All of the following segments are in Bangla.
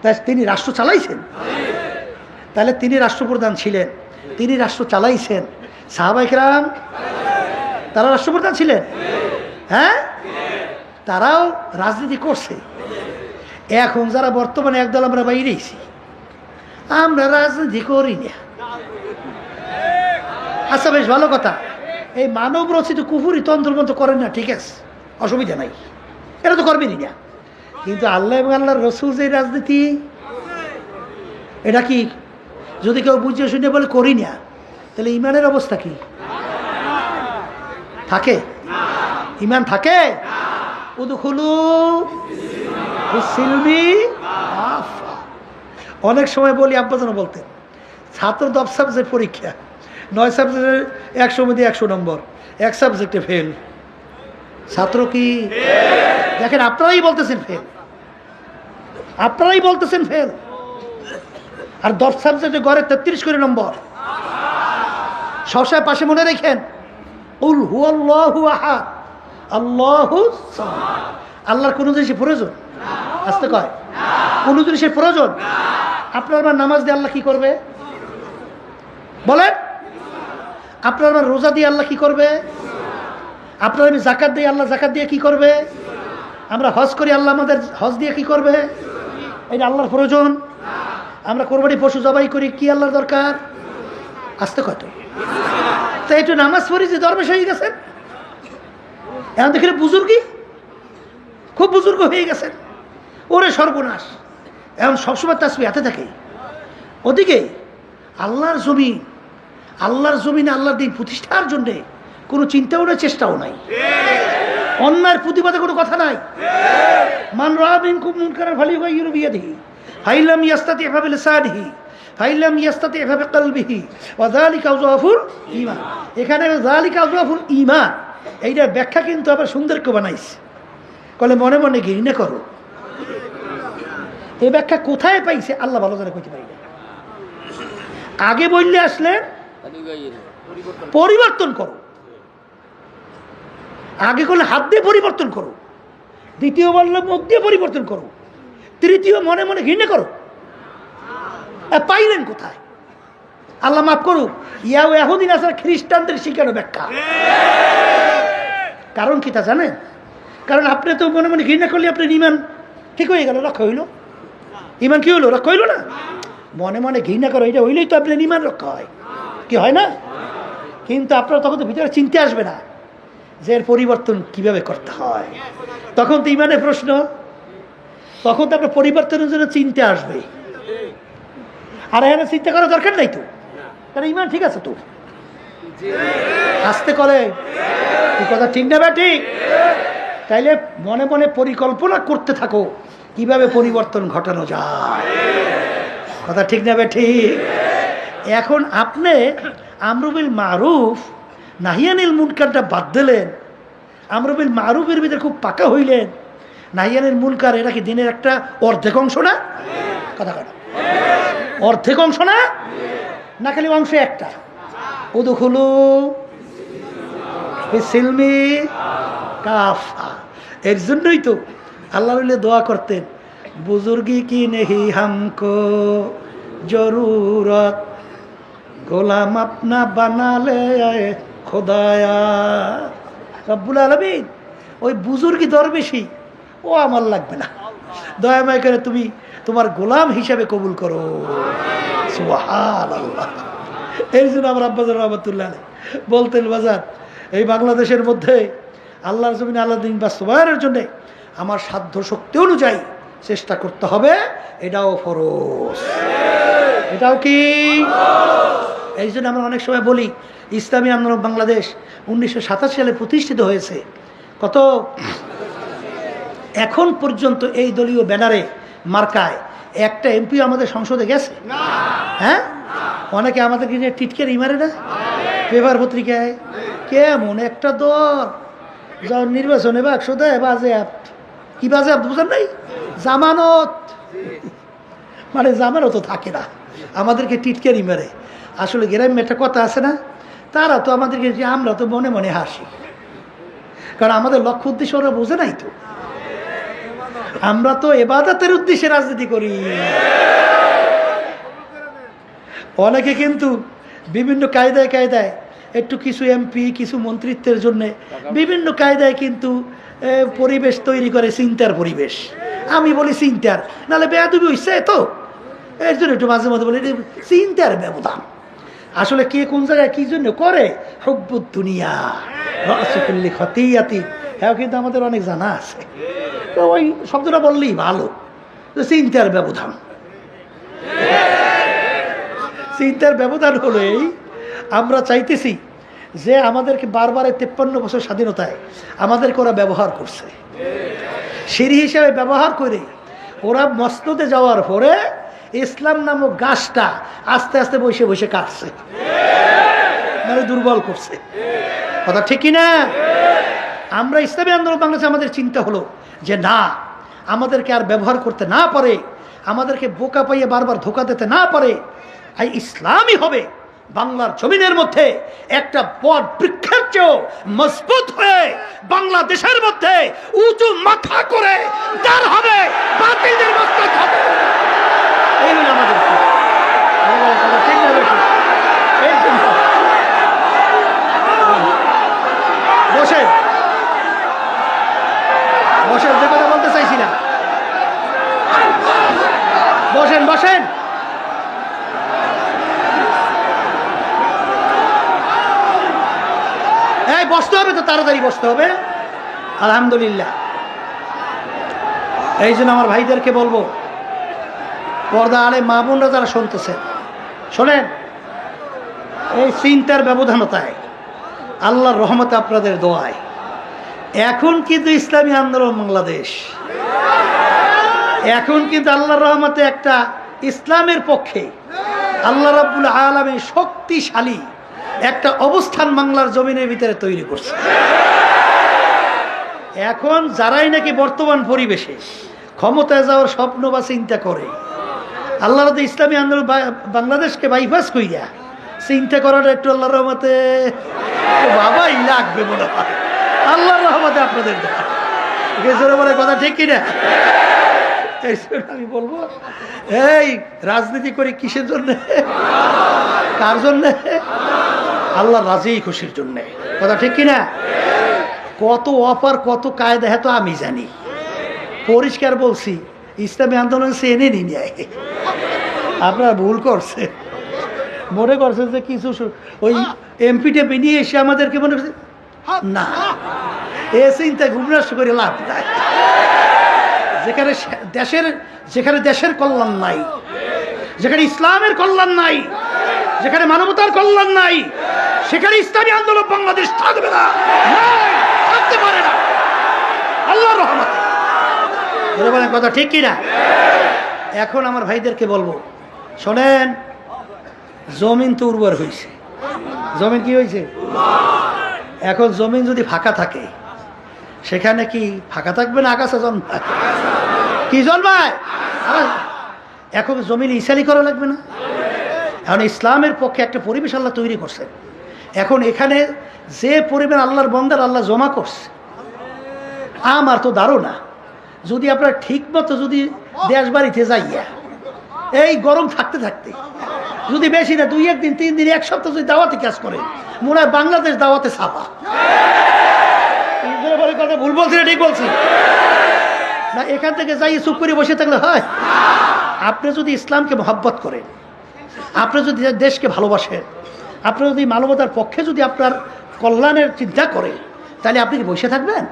তাই তিনি রাষ্ট্র চালাইছেন, তাহলে তিনি রাষ্ট্রপ্রধান ছিলেন, তিনি রাষ্ট্র চালাইছেন। সাহাবায়ে কেরাম তারা রাষ্ট্রপ্রধান ছিলেন, হ্যাঁ, তারাও রাজনীতি করছে। এখন যারা বর্তমানে একদল আমরা বাইরেছি, আমরা রাজনীতি করি না। আচ্ছা, বেশ ভালো কথা, এই মানব রচিত কুফুরি তন্ত্রমন্ত্র করেন না, ঠিক আছে, অসুবিধা নাই, এটা তো করবেনই না। কিন্তু আল্লাহ এবং আল্লাহর রসুল যে রাজনীতি, এটা কি যদি কেউ বুঝিয়ে শুনে বলে করি না, তাহলে ইমানের অবস্থা কি থাকে? ইমান থাকে? উদখুলু ফিস-সিলমি কাফা। অনেক সময় বলি, আব্বাজানও বলতেন, ছাত্র 10 সাবজেক্ট পরীক্ষা, 9 সাবজেক্টের 100 মধ্যে 100 নম্বর, এক সাবজেক্টে ফেল। ছাত্র কি? দেখেন, আপনারাই বলতেছেন ফেল, আপনারাই বলতেছেন ফেল, আর 10 সাবজেক্টে গড়ে 33 করে নম্বর। সবসময় পাশে মনে রেখেন, কুল হুয়াল্লাহু আহাদ আল্লাহুস সামাদ। আল্লাহর কোনো জিনিসের প্রয়োজন আসতে কয়? কোনো জিনিসের প্রয়োজন? আপনার আমার নামাজ দিয়ে আল্লাহ কি করবে বলেন? আপনার আমার রোজা দিয়ে আল্লাহ কি করবে? আপনার আমি জাকাত দিয়ে আল্লাহ জাকাত দিয়ে কি করবে? আমরা হজ করি, আল্লাহ আমাদের হজ দিয়ে কি করবে? এটা আল্লাহর প্রয়োজন? আমরা কোরবানি পশু জবাই করি, কি আল্লাহর দরকার? আসতে কত? তো একটু নামাজ পড়ি যে দরবেশ হয়ে গেছেন, এখন দেখলে বুজুর্গি, খুব বুজুর্গ হয়ে গেছেন, ওরে সর্বনাশ। এখন সবসময় তাসবিহ হাতে থাকে। ওদিকে আল্লাহর জমিন, আল্লাহর জমিনে আল্লাহর দিন প্রতিষ্ঠার জন্যে কোনো চিন্তাও নাই, চেষ্টাও নাই, অন্যায়ের প্রতিবাদে কোনো কথা নাই। মান রাআ মিনকুম মুনকারান ফালিয়ুগাইয়িরহু বিয়াদিহি ফাইল্লাম ইয়াস্তাতি' ফাবিলিসানিহি ফাইল্লাম ইয়াস্তাতি' ফাবিকলবিহি ওয়া যালিকা আযআফুল ঈমান। এখানে যালিকা আযআফুল ঈমান, এইটার ব্যাখ্যা কিন্তু আবার সুন্দর করে বানাইছে, কলে মনে মনে ঘৃণা করো। এই ব্যাখ্যা কোথায় পাইছে আল্লাহ ভালো জানে, কইতে পারি না। আগে বললে আসলে পরিবর্তন করো, আগে করলে হাত দিয়ে পরিবর্তন করো, দ্বিতীয় বললে মুখ দিয়ে পরিবর্তন করো, তৃতীয় মনে মনে ঘৃণা করো। পাইলেন কোথায়? আল্লাহ মাফ করুক, ইয়াও এহুদিন আছে খ্রিস্টানদের শিখানো ব্যাখ্যা। কারণ কি তা জানেন? কারণ আপনি তো মনে মনে ঘৃণা করলে আপনার ইমান ঠিক হয়ে গেল, রক্ষা হইল। ইমান কি হইলো? রক্ষা হইল না? মনে মনে ঘৃণা করো, এটা হইলেই তো আপনার ইমান রক্ষা হয়, কি হয় না? কিন্তু আপনার তখন তো ভিতরে চিন্তা আসবে না যে এর পরিবর্তন কিভাবে করতে হয়। তখন তো ইমানের প্রশ্ন, তখন তো আপনার পরিবর্তনের জন্য চিন্তা আসবে। আর এখানে চিন্তা করার দরকার নাই তো, তাহলে ইমান ঠিক আছে তো। আসতে করে কথা ঠিক না বা ঠিক? তাইলে মনে মনে পরিকল্পনা করতে থাকো কিভাবে পরিবর্তন ঘটানো যায়। কথা ঠিক না বা ঠিক? এখন আপনি আমরু বিল মারুফ নাহিয়ানিল মুনকারটা বাদ দিলেন, আমরু বিল মারুফের ভিতরে খুব পাকা হইলেন, নাহিয়ানিল মুনকার এটা কি দিনের একটা অর্ধেক অংশ না? কথা কথা অর্ধেক অংশ না, না খালি অংশ একটা। উদখুলু ফিস-সিলমি কাফা। এর জন্যই তো আল্লাহ দোয়া করতেন, বুজুর্গি কি নেহি হামকো জরুরত, গোলাম আপনা বানালে খোদায়া। রব্বুল আলামিন ওই বুজুর্গি দরবেশি ও আমার লাগবে না, দয়াময় করে তুমি তোমার গোলাম হিসাবে কবুল করো। সুবহানাল্লাহ। এই জন্য আমার আব্বাজান রহমাতুল্লাহ আলাইহি বলতেন, বাজার এই বাংলাদেশের মধ্যে আল্লাহর জমিনে আল্লাহর দ্বীন বাস্তবায়নের জন্যে আমার সাধ্য শক্তি অনুযায়ী চেষ্টা করতে হবে, এটাও ফরজ। এটাও কি? এই জন্য আমরা অনেক সময় বলি, ইসলামী আন্দোলন বাংলাদেশ 1987 সালে প্রতিষ্ঠিত হয়েছে। কত? এখন পর্যন্ত এই দলীয় ব্যানারে মার্কায় একটা এমপি আমাদের সংসদে গেছে? হ্যাঁ, অনেকে আমাদেরকে নিয়ে টিটকের ইমারে না পেপার পত্রিকায়। কেমন একটা দল যখন নির্বাচনে বাক্স দেয় বাজে আপ্ত, কি বাজে আপ্ত বুঝেন নাই? জামানত, মানে জামানত তো থাকে না, আমাদেরকে টিটকেরি মারে। আসলে গ্রামে একটা কথা আছে না, তারা তো আমাদেরকে, আমরা তো মনে মনে হাসি, কারণ আমাদের লক্ষ্য উদ্দেশ্য ওরা বোঝে নাই তো। আমরা তো ইবাদতের উদ্দেশ্যে রাজনীতি করি। অনেকে কিন্তু বিভিন্ন কায়দায় কায়দায় একটু কিছু এমপি কিছু মন্ত্রিত্বের জন্য বিভিন্ন কায়দায় কিন্তু পরিবেশ তৈরি করে, চিন্তার পরিবেশ। আমি বলি চিন্তার, নাহলে বেয়াদবি হইছে তো, এর জন্য একটু মাঝে মাঝে বলি চিন্তার ব্যবধান। আসলে কে কোন জায়গায় কি জন্য করে, হুব্বুদ দুনিয়া রাসুকুল্লি খতিয়াতি, হ্যাঁ কিন্তু আমাদের অনেক জানা আছে। তো ওই শব্দটা বললেই ভালো, চিন্তার ব্যবধান। চিন্তার ব্যবধান হলো এই, আমরা চাইতেছি যে আমাদেরকে বারবার 53 বছর স্বাধীনতায় আমাদেরকে ওরা ব্যবহার করছে, সিঁড়ি হিসেবে ব্যবহার করে ওরা মসনদে যাওয়ার পরে ইসলাম নামক গাছটা আস্তে আস্তে বসে বসে কাটছে, মানে দুর্বল করছে। কথা ঠিক কিনা? আমরা ইসলামী আন্দোলন বাংলাদেশে আমাদের চিন্তা হলো যে না, আমাদেরকে আর ব্যবহার করতে না পারে, আমাদেরকে বোকা পাইয়ে বারবার ধোকা দিতে না পারে, এই ইসলামই হবে বাংলার জমিনের মধ্যে একটা বট বৃক্ষের চেয়েও মজবুত হয়ে বাংলাদেশের মধ্যে উঁচু মাথা করে দাঁড় হবে বাতিলদের মস্তক হবে। এই হলো আমাদের বসে বসেন, যে কথা বলতে চাইছিলাম, বসেন বসেন। এই বসতে হবে তো, তাড়াতাড়ি বসতে হবে। আলহামদুলিল্লাহ। এই জন্য আমার ভাইদেরকে বলবো, পর্দা আলে মা বোনরা যারা শুনতেছেন, শোনেন, এই চিন্তার ব্যবধানতায় আল্লাহর রহমতে আপনাদের দোয়ায় এখন কিন্তু ইসলামী আন্দোলন বাংলাদেশ এখন কিন্তু আল্লাহর রহমতে একটা ইসলামের পক্ষে আল্লাহ রাব্বুল আলামিন শক্তিশালী একটা অবস্থান বাংলার জমিনের ভিতরে তৈরি করছে। এখন যারাই নাকি বর্তমান পরিবেশে ক্ষমতায় যাওয়ার স্বপ্ন বা চিন্তা করে, আল্লাহর ইসলামী আন্দোলন বাংলাদেশকে বাইপাস কইরা চিন্তা করাটা একটু আল্লাহর রহমতে বাবাই লাগবে মনে হয়। আল্লাহর রহমতে আপনাদের বলে কথা ঠিক কিনা? আমি বলবো, এই রাজনীতি করি কিসের জন্য, কার জন্য? আল্লাহ রাজি খুশির জন্য। কথা ঠিক কিনা? কত অফার কত কায়দা হ্যাঁ তো আমি জানি, পরিষ্কার বলছি, ইসলামী আন্দোলন সে এনে নি নেয়। আপনারা ভুল করছে, মনে করছেন যে কিছু ওই এমপি টেপি নিয়ে এসে আমাদেরকে মনে করছে না, এ চিন্তা ঘুমরাস করে লাভ নাই। যেখানে দেশের কল্যাণ নাই, যেখানে ইসলামের কল্যাণ নাই, যেখানে মানবতার কল্যাণ নাই, সেখানে ইসলামী আন্দোলন বাংলাদেশ থাকবে না, থাকতে পারে না। আল্লাহর রহমত। বলেন কথা ঠিক কিনা? এখন আমার ভাইদেরকে বলবো, শোনেন, জমিন তো উর্বর হয়েছে। জমিন কি হয়েছে? এখন জমিন যদি ফাঁকা থাকে, সেখানে কি ফাঁকা থাকবে না আগাছা জন্মায়? কি জন্মায়? এখন জমিন ইসালি করা লাগবে না? এখন ইসলামের পক্ষে একটা পরিবেশ আল্লাহ তৈরি করছে। এখন এখানে যে পরিমাণ আল্লাহর বন্দার আল্লাহ জমা করছে, আমার তো ধারণা যদি আপনার ঠিক মতো যদি দেশ বাড়িতে যাইয়া এই গরম থাকতে থাকতে যদি বেশি না 2-1 দিন 3 দিন 1 সপ্তাহ যদি দাওয়াতে কাজ করে, মনে হয় বাংলাদেশ দাওয়াতে ছাপা। কথা ভুল বলছি না ঠিক বলছি না? এখান থেকে যাই চুপ করে বসে থাকলে হয়? আপনি যদি ইসলামকে মহব্বত করেন, আপনি যদি দেশকে ভালোবাসেন, আপনি যদি মানবতার পক্ষে যদি আপনার কল্যাণের চিন্তা করে, তাহলে আপনি কি বসে থাকবেন?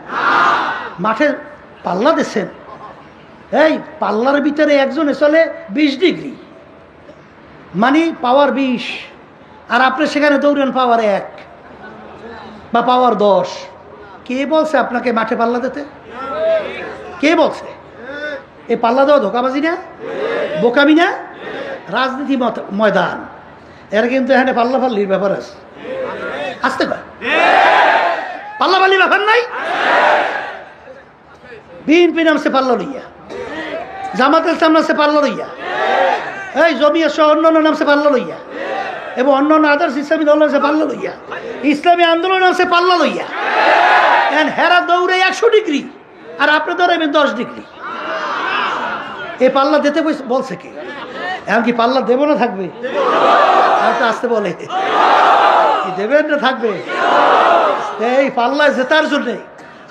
মাঠে পাল্লা দিচ্ছেন, এই পাল্লার ভিতরে একজনে চলে 20 ডিগ্রি, মানে পাওয়ার 20, আর আপনি সেখানে দৌড়েন পাওয়ার 1 বা পাওয়ার 10। কে বলছে আপনাকে মাঠে পাল্লা দিতে? কে বলছে? এই পাল্লা দেওয়া ধোকাবাজি না, বোকামি না? রাজনীতি ময়দান, এর কিন্তু এখানে পাল্লা ফাল্লির ব্যাপার আছে। আসতে কয় পাল্লা ফাল্লির ব্যাপার নাই। বিএনপি নামছে পাল্লা লইয়া, জামাতের নামছে পাল্লা লইয়া, এই জমিয়া সহ অন্যান্য নামছে পাল্লা লইয়া, এবং অন্যান্য আদার্স ইসলামী দল নামছে পাল্লা লইয়া, ইসলামী আন্দোলন নামছে পাল্লা লইয়া। হেরা দৌড়ে 100 ডিগ্রি, আর আপনি দৌড়াবেন 10 ডিগ্রি। এই পাল্লা দিতে বলছে কি? এমনকি পাল্লা দেবো না থাকবে? আসতে বলে কি দেবেন না থাকবে? এই পাল্লা জেতার জন্য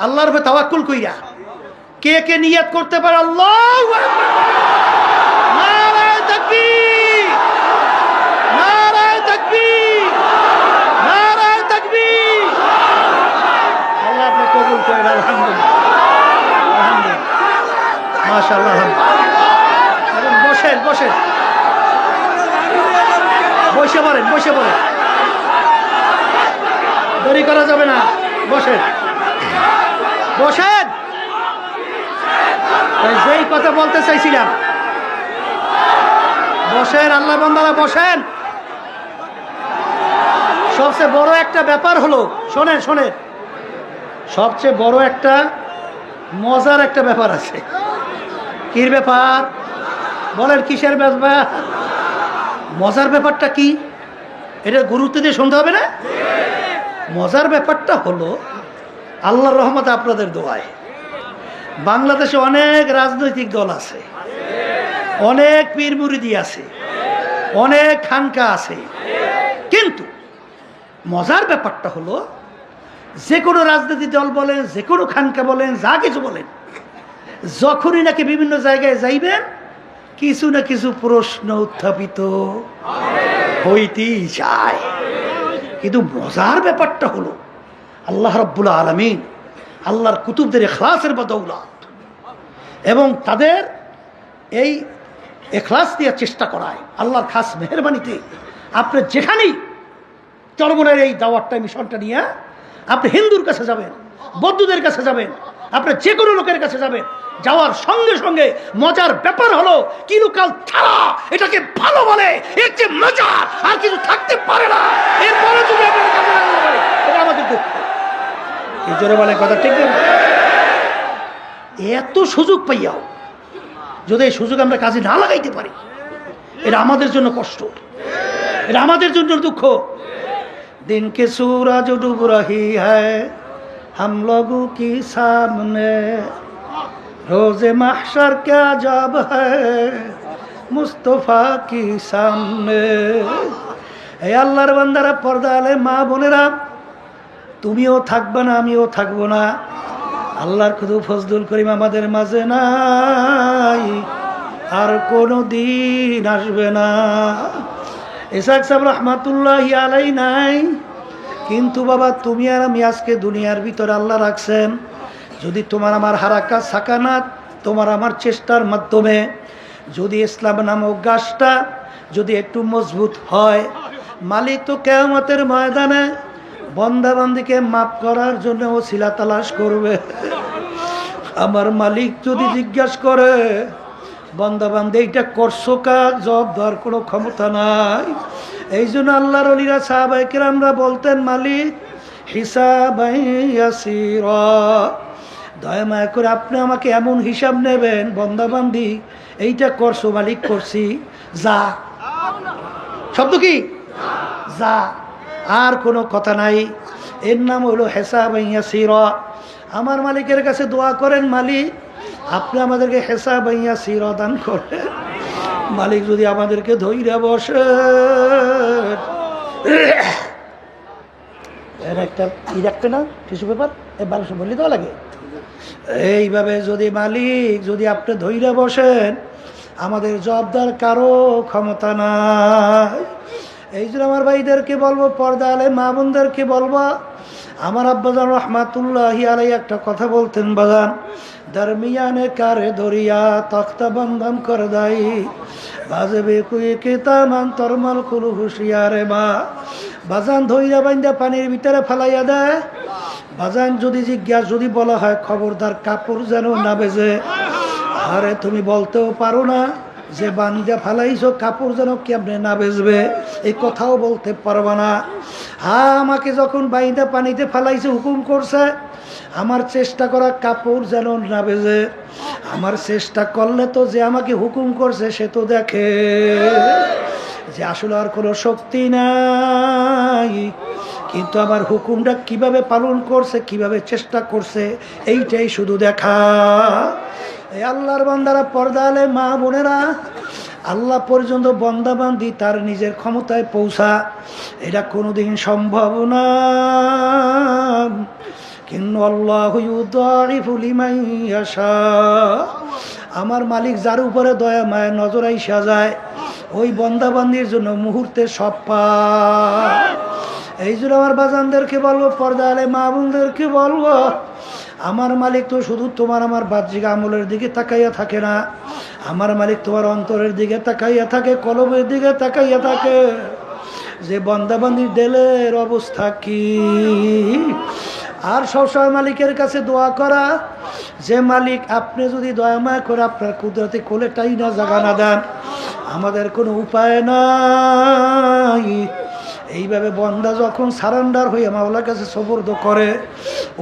আল্লাহর উপরে তাওয়াক্কুল কইরা কে কে নিয়ত করতে পারে? আল্লাহু আকবার, নারায়ে তাকবীর, নারায়ে তাকবীর, নারায়ে তাকবীর। আল্লাহ আপনি কবুল করেন। আলহামদুলিল্লাহ, আলহামদুলিল্লাহ, মাশাআল্লাহ। বসেন বসেন, বসে পড়েন, বসে পড়েন, দেরি করা যাবে না। বসেন বসেন, যেই কথা বলতে চাইছিলাম, বসেন আল্লাহ বান্দারা বসেন। সবচেয়ে বড় একটা ব্যাপার হলো, শোনেন শোনেন, সবচেয়ে বড় একটা মজার একটা ব্যাপার আছে। কির ব্যাপার বলেন? কিসের ব্যাপার? মজার ব্যাপারটা কি? এটা গুরুত্ব দিয়ে শুনতে হবে না? মজার ব্যাপারটা হলো, আল্লাহর রহমতে আপনাদের দোয়ায় বাংলাদেশে অনেক রাজনৈতিক দল আছে, অনেক পীর মুরিদি আছে, অনেক খানকা আছে, কিন্তু মজার ব্যাপারটা হলো যে কোনো রাজনৈতিক দল বলেন, যে কোনো খানকা বলেন, যা কিছু বলেন, যখনই নাকি বিভিন্ন জায়গায় যাইবেন কিছু না কিছু প্রশ্ন উত্থাপিত হইতেই যায়। কিন্তু মজার ব্যাপারটা হলো আল্লাহ রাব্বুল আলামিন আল্লাহর কুতুবদের ইখলাসের বদৌলত এবং তাদের এই ইখলাস দিয়ে চেষ্টা করায় আল্লাহর খাস মেহেরবানিতে আপনি যেখানেই চরমনের এই দাওয়াতটা মিশনটা নিয়ে আপনি হিন্দুর কাছে যাবেন, বৌদ্ধদের কাছে যাবেন, আপনি যে কোনো লোকের কাছে যাবেন, যাওয়ার সঙ্গে সঙ্গে মজার ব্যাপার হলো কিলুকাল ছাড়া এটাকে ভালো বলে, এর যে মজা আর কিছু থাকতে পারে না। এরপরে যদি আপনার কাছে না বলে, এটা আমাদের দুঃখ। এই জোরে বলে কথা ঠিক না? এত সুযোগ পাইয়াও যদি এই সুযোগ আমরা কাজে না লাগাইতে পারি, এটা আমাদের জন্য কষ্ট, এটা আমাদের জন্য দুঃখ। दिन के सूरज डूब रही है हम लोगों की सामने, रोज़े महशर क्या जब है मुस्तफा की सामने। ए আল্লাহর বান্দারা, পর্দা আলে মা বোনেরা, তুমিও থাকবে না, আমিও থাকবো না। আল্লাহর খুদু ফজলুল করিম আমাদের মাঝে নাই, আর কোনো দিন আসবে না। ইসহাক সাহেব রহমাতুল্লাহি আলাই নাই, কিন্তু বাবা তুমি আর আমি আজকে দুনিয়ার ভিতরে আল্লাহ রাখছেন। যদি তোমার আমার হারাকাত সাকানাত, তোমার আমার চেষ্টার মাধ্যমে যদি ইসলাম নামক গাছটা যদি একটু মজবুত হয়, মালিক তো কিয়ামতের ময়দানে বন্দাবান্দিকে মাফ করার জন্য ওসিলা তালাশ করবে। আমার মালিক যদি জিজ্ঞাসা করে বন্দাবান্দি এইটা করছো কাজ, জবাব দেওয়ার কোনো ক্ষমতা নাই। এই জন্য আল্লাহর ওলিরা সাহাবায়ে কেরামরা বলতেন, মালিক হিসাবাই ইয়াসিরা, দয়া মায়া করে আপনি আমাকে এমন হিসাব নেবেন, বন্দাবান্দি এইটা করছো মালিক, করছি, যা। শব্দ কি? যা, আর কোনো কথা নাই। এর নাম হলো হিসাবাই ইয়াসিরা। আমার মালিকের কাছে দোয়া করেন, মালিক আপনি আমাদেরকে হিসাবাই ইয়াসিরা দান করেন। মালিক যদি আমাদেরকে ধইরা বসে, এর একটা ই রাখবে না, টিস্যু পেপার, এই বালিশ বললে দেওয়া লাগে। এইভাবে যদি মালিক যদি আপনি ধইরা বসেন, আমাদের জবাবদার কারো ক্ষমতা নাই। এই জন্য আমার ভাইদেরকে বলবো, পর্দা আলে মা বোনদেরকে বলবো, আমার আব্বাজান রহমাতুল্লাহি আলাই একটা কথা বলতেন, বাজান দরমিয়ানে কারে দরিয়া তख्ता বন্ধন কর দাই, বাজবে কুই কিতামান তরমাল কুলু হুশিয়ারে মা। বাজান ধইরা বাইন্দা পানির ভিতরে ফেলাইয়া দেয়। বাজান যদি জিজ্ঞাসা যদি বলা হয়, খবরদার কাপড় যেন না বেজে। আরে তুমি বলতেও পারো না যে বান্দা ফেলাইছো, কাপড় যেন কেমনে না বেজবে, এই কথাও বলতে পারবা না। আমাকে যখন বাইন্দা পানিতে ফেলাইছে, হুকুম করছে আমার চেষ্টা করা কাপড় যেন না বেজে। আমার চেষ্টা করলে তো যে আমাকে হুকুম করছে সে তো দেখে যে আসলে আর কোনো শক্তি নাই, কিন্তু আমার হুকুমটা কিভাবে পালন করছে, কিভাবে চেষ্টা করছে, এইটাই শুধু দেখা। এই আল্লাহর বান্দারা, পর্দা আলে মা বোনেরা, আল্লাহ পর্যন্ত বন্দাবান্দি তার নিজের ক্ষমতায় পৌঁছা এটা কোনোদিন সম্ভব না। কিন্তু আল্লাহু ইউদাইফু লিমান ইয়াশা, আমার মালিক যার উপরে দয়া মায়া নজর আইসা যায় ওই বন্দাবান্দির জন্য মুহূর্তে সব পায়। এই জন্য আমার বাজানদেরকে বলবো, পর্দা আলে মা বোনদেরকে বলবো, আমার মালিক তো শুধু তোমার আমার বাহ্যিক আমলের দিকে তাকাইয়া থাকে না, আমার মালিক তোমার অন্তরের দিকে তাকাইয়া থাকে, কলবের দিকে তাকাইয়া থাকে যে বান্দাবান্দির দিলের অবস্থা কি। আর সবসময় মালিকের কাছে দোয়া করা যে মালিক আপনি যদি দয়া মায়া করে আপনার কুদরতি কোলেটাই না জাগা না দেন, আমাদের কোনো উপায় নাই। এইভাবে বন্দা যখন সারেন্ডার হইয়া মাওলার কাছে সবর্দ করে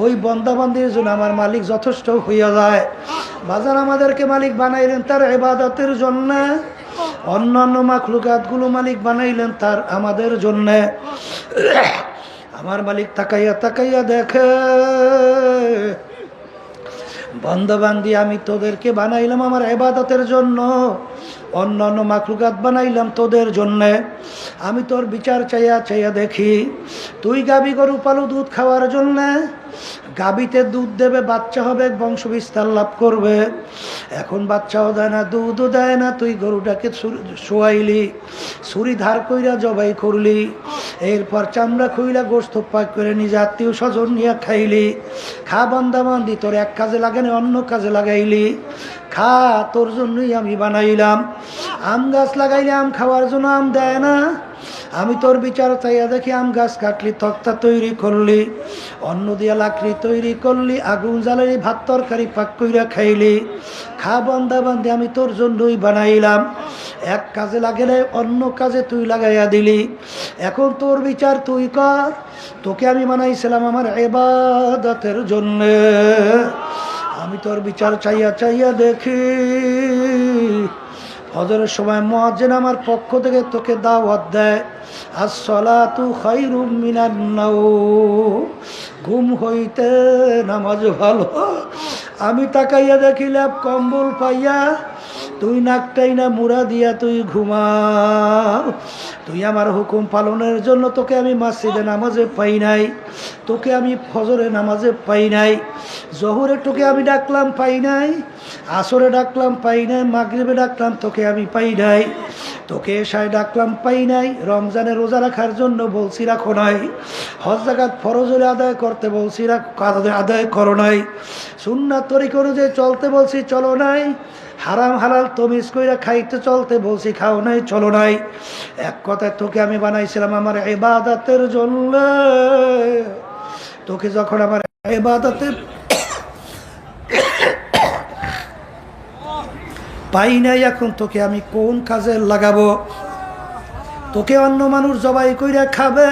ওই বন্দাবান্দির জন্য আমার মালিক যথেষ্ট হইয়া যায়। বাজার আমাদেরকে মালিক বানাইলেন তার ইবাদতের জন্য, অন্যান্য মাখলুকাতগুলো মালিক বানাইলেন তার আমাদের জন্য। আমার মালিক তাকাইয়া তাকাইয়া দেখে, বন্দাবান্দি আমি তোদেরকে বানাইলাম আমার ইবাদতের জন্য, অন্যান্য মাখলুকাত বানাইলাম তোদের জন্যে। আমি তোর বিচার চাইয়া চাইয়া দেখি, তুই গাবি গরু পালু দুধ খাওয়ার জন্যে, গাবিতে দুধ দেবে, বাচ্চা হবে, বংশ বিস্তার লাভ করবে। এখন বাচ্চাও দেয় না, দুধও দেয় না, তুই গরুটাকে শোয়াইলি, ছুরি ধার কইরা জবাই করলি, এরপর চামড়া খুইলা গোস্ত পাক করে নিজে আত্মীয় স্বজন নিয়ে খাইলি। খা বান্দাবান্দি, তোর এক কাজে লাগে না অন্য কাজে লাগাইলি, খা, তোর জন্যই আমি বানাইলাম। আম গাছ লাগাইলে আম খাওয়ার জন্য আম দেয় না, আমি তোর বিচার চাইয়া দেখি আম গাছ কাটলি, তক্তা তৈরি করলি, অন্ন দিয়া লাকড়ি তৈরি করলি, আগুন জ্বালালি, ভাত তরকারি পাক কইরা খাইলি। খা বান্দাবান্দি, আমি তোর জন্যই বানাইলাম। এক কাজে লাগে না অন্য কাজে তুই লাগাইয়া দিলি। এখন তোর বিচার তুই কর, তোকে আমি বানাইছিলাম আমার ইবাদতের জন্যে। আমি তোর বিচার চাইয়া চাইয়া দেখি, ফজরের সময় মুয়াজ্জিন আমার পক্ষ থেকে তোকে দাওয়াত দেয়, আসসালাতু খায়রুম মিনান নাওম, ঘুম হইতে নামাজ ভালো। আমি তাকাইয়া দেখিলাম কম্বল পাইয়া তুই নাকটাই না মুড়া দিয়া তুই ঘুমাও। তুই আমার হুকুম পালনের জন্য তোকে আমি মসজিদে নামাজে পাই নাই, তোকে আমি ফজরে নামাজে পাই নাই, জোহরে তোকে আমি ডাকলাম পাই নাই, আসরে ডাকলাম পাই নাই, মাগরিবে ডাকলাম তোকে আমি পাই নাই, তোকে এশায় ডাকলাম পাই নাই, রমজানে রোজা রাখার জন্য বলছি রাখো নাই, হজ যাকাত ফরজ হলে আদায় করতে বলছি আদায় করো নাই, সুন্নাত তরিকা অনুযায়ী চলতে বলছি চলো নাই, হারাম হালাল তমিজ কইরা খাইতে চলতে বলছি খাও নাই চলো নাই। এক কথায় তোকে আমি বানাইছিলাম আমার ইবাদতের জন্য। তোকে যখন আমার ইবাদতে পাই নাই, এখন তোকে আমি কোন কাজে লাগাবো? তোকে অন্য মানুষ জবাই কইরা খাবে,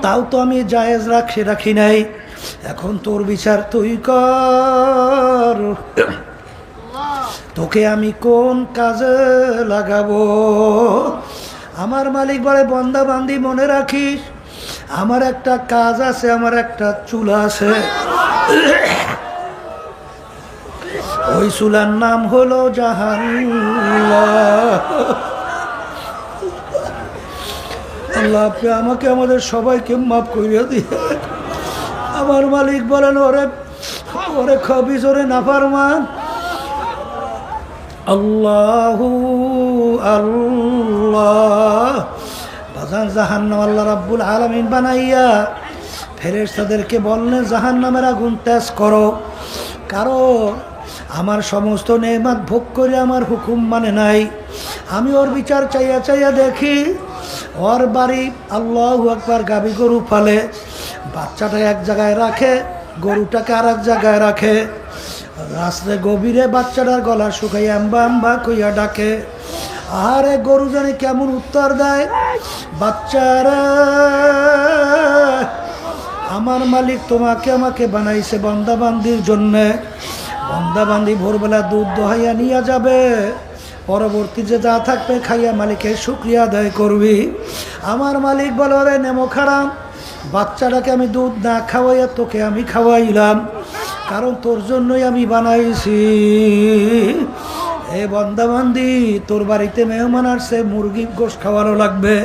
তাও তো আমি জায়েজ রাখি নাই। এখন তোর বিচার তুই কর, তোকে আমি কোন কাজে লাগাবো? আমার মালিক বলে, বান্দা বান্দি মনে রাখিস, আমার একটা কাজ আছে, আমার একটা চুলা আছে, ওই চুলার নাম হলো জাহান্নাম। আল্লাহ আপনি আমাকে আমাদের সবাইকে মাফ করিয়া দিয়ে। আমার মালিক বলেন, ওরে ওরে খবিস, ওরে নাফরমান, আল্লাহু আল্লাহ বাজান জাহান্নাম আল্লাহ রাব্বুল আলামিন বানাইয়া ফেরেশতাদেরকে বললেন জাহান্নামের আগুন তেজ করো, কারণ আমার সমস্ত নেয়ামত ভোগ করে আমার হুকুম মানে নাই। আমি ওর বিচার চাইয়া চাইয়া দেখি, ওর বাড়ি আল্লাহু আকবার গাবি গরু পালে, বাচ্চাটা এক জায়গায় রাখে, গরুটাকে আর এক জায়গায় রাখে, রাস্তায় গভীরে বাচ্চাটার গলা শুকাই আম্বা আম্বা কইয়া ডাকে। আরে গরু জানি কেমন উত্তর দেয়, বাচ্চারা আমার মালিক তোমাকে আমাকে বানাইছে বান্দাবান্দির জন্যে, বান্দাবান্দি ভোরবেলা দুধ দোহাইয়া নিয়ে যাবে, পরবর্তী যে যা থাকবে খাইয়া মালিকের শুকরিয়া আদায় করবি। আমার মালিক বলে, ওরে নেমো খারাম, বাচ্চাটাকে আমি দুধ না খাওয়াইয়া তোকে আমি খাওয়াইলাম, কারণ তোর জন্যই আমি বানাইছি। এ বান্দাবান্দি, তোর বাড়িতে মেহমান আসছে, মুরগি গোশত খাওয়ানো লাগবে।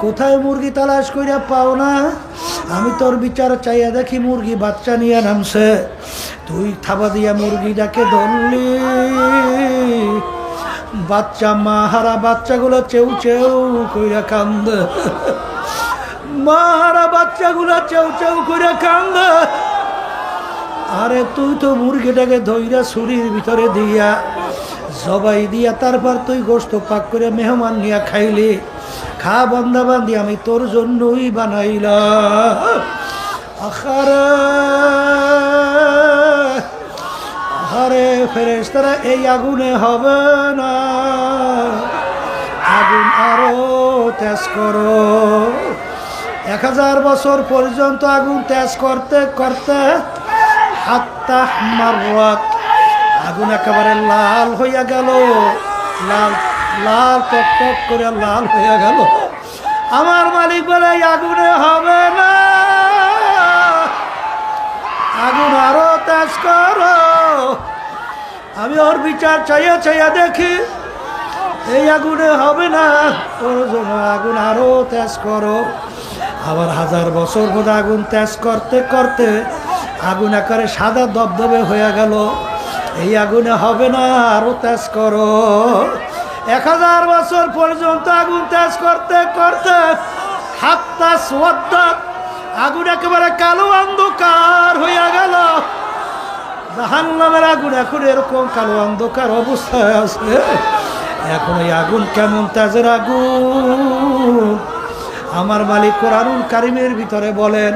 কোথায় মুরগি তালাশ কইরা পাও না, আমি তোর বিচার চাইয়া দেখি মুরগি বাচ্চা নিয়ে নামছে। তুই থাবা দিয়া মুরগিটাকে ধরলি, বাচ্চা মাহারা বাচ্চাগুলো চেউ চেউ কইরা কান্দে, মাহারা বাচ্চাগুলো চেউ চেউ কইরা কান্দে। আরে তুই তো মুরগিটাকে ধইরা ছুরির ভিতরে দিয়া জবাই দিয়া তারপর তুই গোশত পাক করে মেহমান নিয়া খাইলি। খা বান্দাবান্দি, আমি তোর জন্যই বানাইলাম। আখারে আরে ফেরেশতারা, এই আগুনে হবে না, আগুন আরো তেজ করো। 1000 বছর পর্যন্ত আগুন তেজ করতে করতে হাত্তা মাররাত, আগুন একেবারে লাল হইয়া গেল, লাল লাল টক টক করে লাল হইয়া গেল। আমার মালিক বলে আগুনে হবে না, আগুন আরো তেজ করো। আমি ওর বিচার চাইয়া চাইয়া দেখি এই আগুনে হবে না, ওর জন্য আগুন আরো তেজ করো। আবার 1000 বছর পর আগুন তেজ করতে করতে আগুন একেবারে সাদা দবদবে হয়ে গেল। এই আগুনে হবে না, আরো তেজ করো। 1000 বছর পর্যন্ত আগুন তেজ করতে করতে হাত্তা সোয়াদ্দা, আগুন একেবারে কালো অন্ধকার হইয়া গেল। জাহান্নামের আগুন এখন এরকম কালো অন্ধকার অবস্থায় আছে। এখন এই আগুন কেমন তেজের আগুন! আমার মালিক কোরআনুল কারীমের ভিতরে বলেন,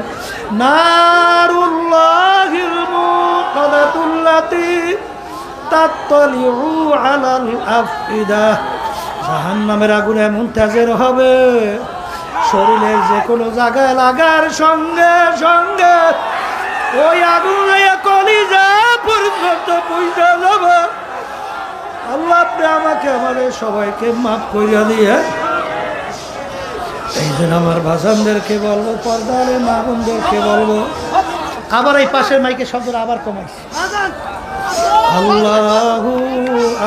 নারুল্লাহিল মুকাদাতুল্লাতী তাত্তালিউ আলাল আফইদা। জাহান্নামের আগুন এমন তেজের হবে, শরীরের যে কোনো জায়গায় লাগার সঙ্গে সঙ্গে ওই আগুন কলিজা পর্যন্ত পৌঁছে যাবে। আল্লাহ, আপনি আমাকে আমাদের সবাইকে মাফ করিয়া দিয়ে। এই জন্য আমার ভাষানদেরকে বলবো, পর্দারে মা বোনদেরকে বলবো, আবার এই পাশের মাইকে শব্দটা আবার কমাইছে। আল্লাহু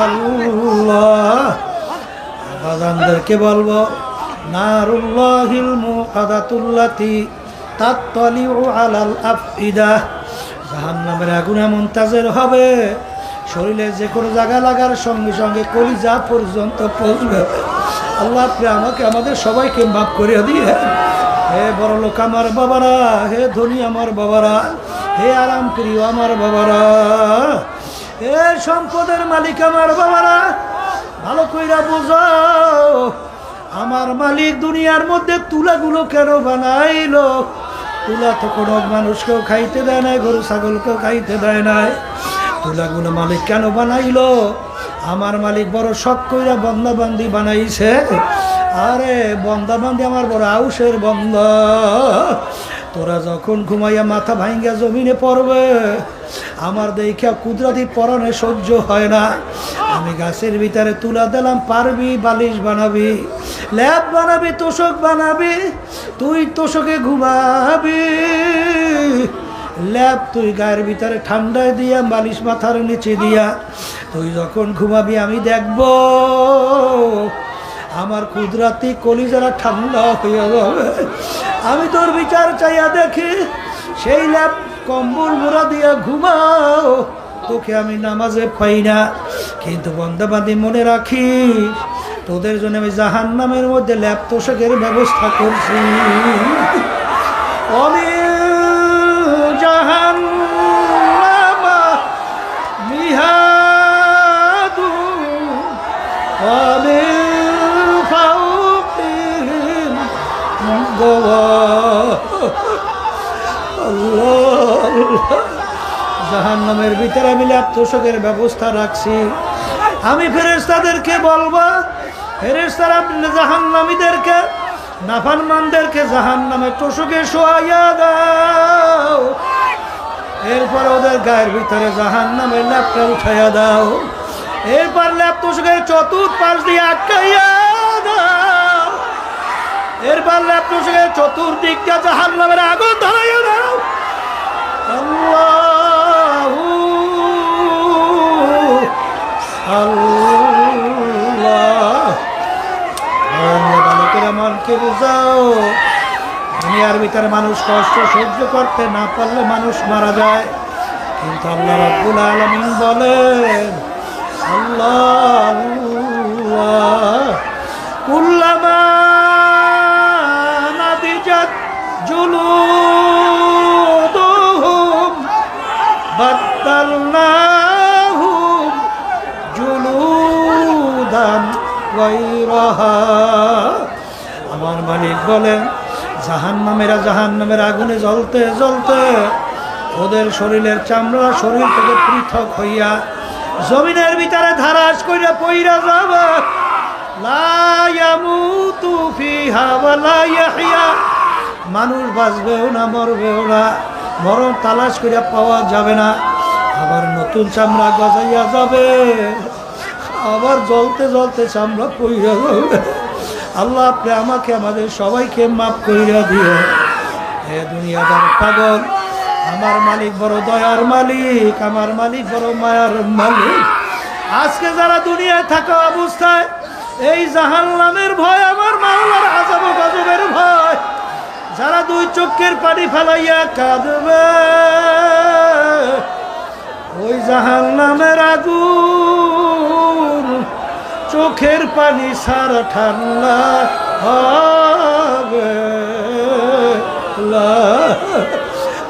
আল্লাহ, ভাষানদেরকে বলবো, নারুল্লাহিল মুকাদাতুল্লাতী তাত্তালিউ আলাল আফইদা। জাহান্নামের আগুন এমন তেজের হবে, শরীরে যে কোনো জায়গা লাগার সঙ্গে সঙ্গে কলিজা পর্যন্ত পৌঁছবে। আল্লাহ, আপনি আমাকে আমাদের সবাইকে মাফ করে দিয়ে। হে বড় লোক আমার বাবারা, হে ধনী আমার বাবারা, হে আরাম প্রিয় আমার বাবারা, হে সম্পদের মালিক আমার বাবারা, ভালো কইরা বুঝো, আমার মালিক দুনিয়ার মধ্যে তুলাগুলো কেন বানাইলো? তুলা তো কোনো মানুষকেও খাইতে দেয় নাই, গরু ছাগলকেও খাইতে দেয় নাই। তুলাগুলো মালিক কেন বানাইলো? আমার মালিক বড় শখ কইরা বন্দাবান্দি বানাইছে। আরে বন্দাবান্দি আমার বড় আউসের বন্দা। তোরা যখন ঘুমাইয়া মাথা ভাঙ্গা জমিনে পড়বে, আমার দেখা কুদরতি পরনে সহ্য হয় না। আমি গাছের ভিতরে তুলা দিলাম, পারবি? বালিশ বানাবি, ল্যাব বানাবি, তোষক বানাবি, তুই তোষকে ঘুমাবি। ল্যাব তুই গায়ের ভিতরে ঠান্ডায় দিয়া, বালিশ মাথার নিচে দিয়া তুই যখন ঘুমাবি, আমি দেখব আমার কুদরতি কলিজারা ঠান্ডা হইয়া যাবে। আমি তোর বিচার চাইয়া দেখি, সেই ল্যাব কম্বল মোড়া দিয়া ঘুমাও, তোকে আমি নামাজে পাই না। কিন্তু বন্দাবান্দি মনে রাখি, তোদের জন্য আমি জাহান্নামের মধ্যে ল্যাব তোষকের ব্যবস্থা করছি। আমি জাহান্নামা মিহাদু আমি ফাউকিহিম গওয়া। আল্লাহ, জাহান্নামের ভিতরে আমি ল্যাব তোষকের ব্যবস্থা রাখছি। আমি ফেরেশতাদেরকে বলবো, ফেরেশতারা জাহান্নামীদেরকে, নাফরমানদেরকে জাহান্নামে তোষকে শোয়াইয়া দাও। এরপর ওদের গায়ের ভিতরে জাহান্নামের ল্যাবটা উঠাইয়া দাও। এরপর ল্যাব তোষকের চতুর্পাশ দিয়ে আটকাইয়া দাও। এরপর ল্যাব তোষকের চতুর্দিকটা জাহান্নামের আগুন ধরাইয়া দাও। আল্লাহু আল্লাহ ভালো করে মনকে বুঝাও। দুনিয়ার ভিতরে মানুষ কষ্ট সহ্য করতে না পারলে মানুষ মারা যায়, কিন্তু আল্লাহ রাব্বুল আলামিন বলেন আল্লাহ কুল্লামা নাদিজাত জুলুদুহুম বাদদালনাহুম জুলুদান গায়রাহা। আমার মালিক বলেন জাহান্নামের আগুনে জ্বলতে জ্বলতে ওদের শরীরের চামড়া শরীর থেকে পৃথক হইয়া জমিনের ভিতরে ধারাস কইরা পইরা যাবে। লা ইয়ামুতু ফিহা ওয়া লা ইয়াহইয়া, মানুষ বাঁচবেও না মরবেও না, মরণ তালাশ কইরা পাওয়া যাবে না। আবার নতুন চামড়া গজাইয়া যাবে, আবার জ্বলতে জ্বলতে চামড়া পইরা যাবে। আল্লাহ আপনি আমাকে আমাদের সবাইকে মাফ কইরা দিও। হে দুনিয়াদার পাগল, আমার মালিক বড় দয়ার মালিক, আমার মালিক বড় মায়ার মালিক। আজকে যারা দুনিয়ায় থাকা অবস্থায় এই জাহান্নামের ভয়, আমার মাওলার আযাব ও গজবের ভয়, যারা দুই চোখের পানি ফেলাইয়া কাঁদবে, ওই জাহান্নামের আগুন চোখের পানি সারা ঠান্ডা হবে।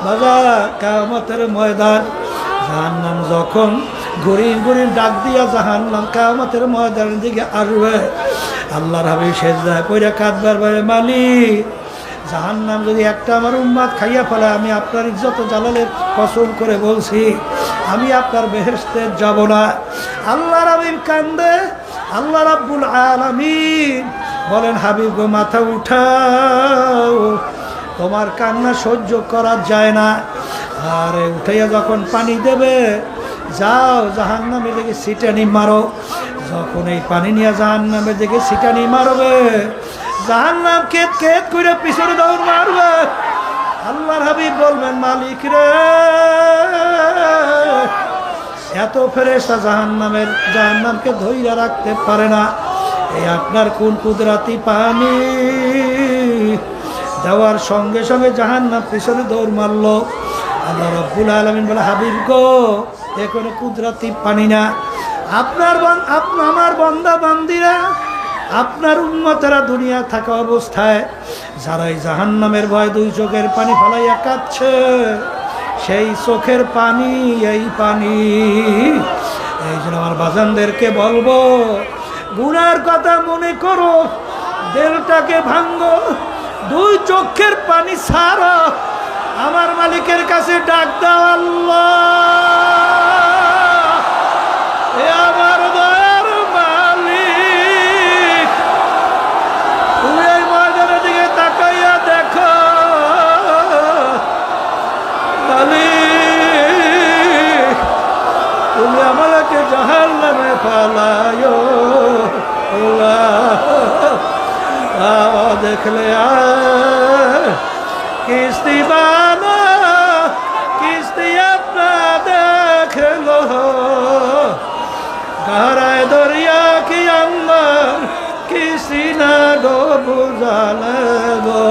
বাবা কিয়ামতের ময়দান, জাহান্নাম যখন গরিব গরিব ডাক দিয়া জাহান্নাম কিয়ামতের ময়দানের দিকে আসবে, আল্লাহর হাবিব সেজদায় পড়ে কাঁদবার বলে মালিক জাহান্নাম যদি একটা আমার উম্মাত খাইয়া ফেলে, আমি আপনার ইজ্জত জালালের কসম করে বলছি আমি আপনার বেহেশতে যাব না। আল্লাহর হাবিব কান্দে, আল্লাহ রাব্বুল আলামিন বলেন হাবিব গো মাথা উঠাও, তোমার কান্না সহ্য করা যায় না। আরে উঠাইয়া যখন পানি দেবে, যাও জাহান্নামের দিকে ছিটানি মারো। যখন এই পানি নিয়ে জাহান্নামের দিকে ছিটানি মারবে, জাহান্নাম কেত কেত করে পিছনে দৌড় মারবে। আল্লাহর হাবিব বলবেন মালিক রে, এত ফেরেশতা জাহান্নামকে ধইরা রাখতে পারে না, এই আপনার কোন কুদরতি পানি দেওয়ার সঙ্গে সঙ্গে জাহান্নাম পিছনে দৌড় মারলো। আল্লাহ রাব্বুল আলামিন বলে হাবিব গো এ কোনো কুদরতি পানি না, আমার বান্দা বান্দিরা, আপনার উম্মতেরা দুনিয়া থাকা অবস্থায় যারা এই জাহান্নামের ভয় দুই চোখের পানি ফালাইয়া কাঁদছে, সেই চোখের পানি এই পানি। এই জন্য আমার বাজানদেরকে বলবো, গুনার কথা মনে করো, দিলটাকে ভাঙ্গো, দুই চোখের পানি ছাড়ো, আমার মালিকের কাছে ডাক দাও আল্লাহ এ আমার দয়ার মালিক, তুমি এই ময়দানের দিকে তাকাইয়া দেখো মালিক, তুমি আমাকে জাহান্নামে ফালায়ো দেখলে কিস্তি বানা কিস্তি আপনা দেখলো গহরায় দরিয়া কি अंदर किसी ना गो बुझाले गो।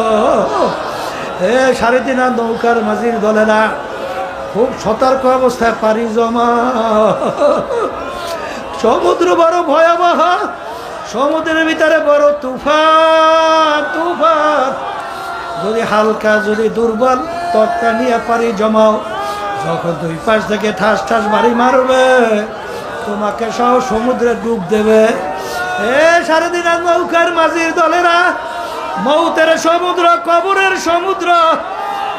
3.5 নৌকার মাঝির দলেরা খুব সতর্ক অবস্থায় পারি জমা। সমুদ্র বড় ভয়াবহ, সমুদ্রের ভিতরে বড় তুফান তুফান। যদি হালকা যদি দুর্বল তটকা নিয়ে পারি জমাও, যখন দুই পাশ থেকে ঠাস ঠাস বাড়ি মারবে, তোমাকে সহ সমুদ্রে ডুব দেবে। 3.5 নৌকার মাঝির দলেরা মৌতের সমুদ্র, কবরের সমুদ্র,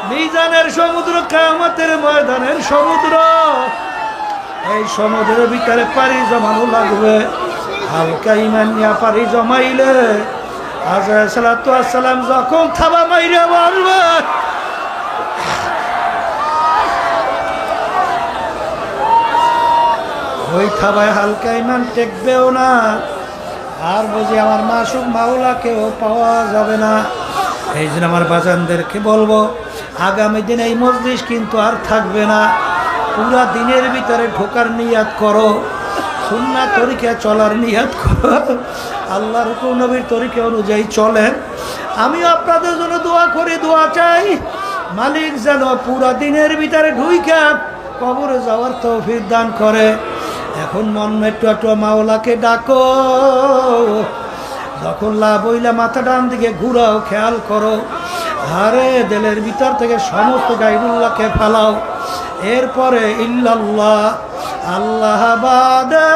মিজানের সমুদ্র, কিয়ামতের ময়দানের সমুদ্র, এই সমুদ্রের ভিতরে পাড়ি জমানো লাগবে। হালকা ইমান নিয়ে পাড়ি জমাইলে আজরাইল সালাতু ওয়াস সালাম যখন থাবা মাইরে বলবে, ওই থাবায় হালকা ইমান টেকবেও না, আর বুঝি আমার মাসুম মাওলাকেও পাওয়া যাবে না। এই জন্য আমার বাজানদেরকে বলবো, আগামী দিন এই মজলিস কিন্তু আর থাকবে না। পুরা দিনের ভিতরে ঢোকার নিয়াত করো, সুন্নাহ তরিকা চলার নিয়ত করো, আল্লাহর হুকুম নবীর তরিকা অনুযায়ী চলেন। আমিও আপনাদের জন্য দোয়া করি, দোয়া চাই মালিক যেন পুরা দিনের ভিতরে ঢুইকা কবরে যাওয়ার তৌফিক দান করে। এখন মন একটু একটু মাওলাকে ডাকো, যখন লাভ হইলে মাথা ডান দিকে ঘুরাও, খেয়াল করো, আরে দিলের ভিতর থেকে সমস্ত গাইবুল্লাহকে ফালাও। এরপরে ইল্লাল্লাহ, আল্লাহ বাদে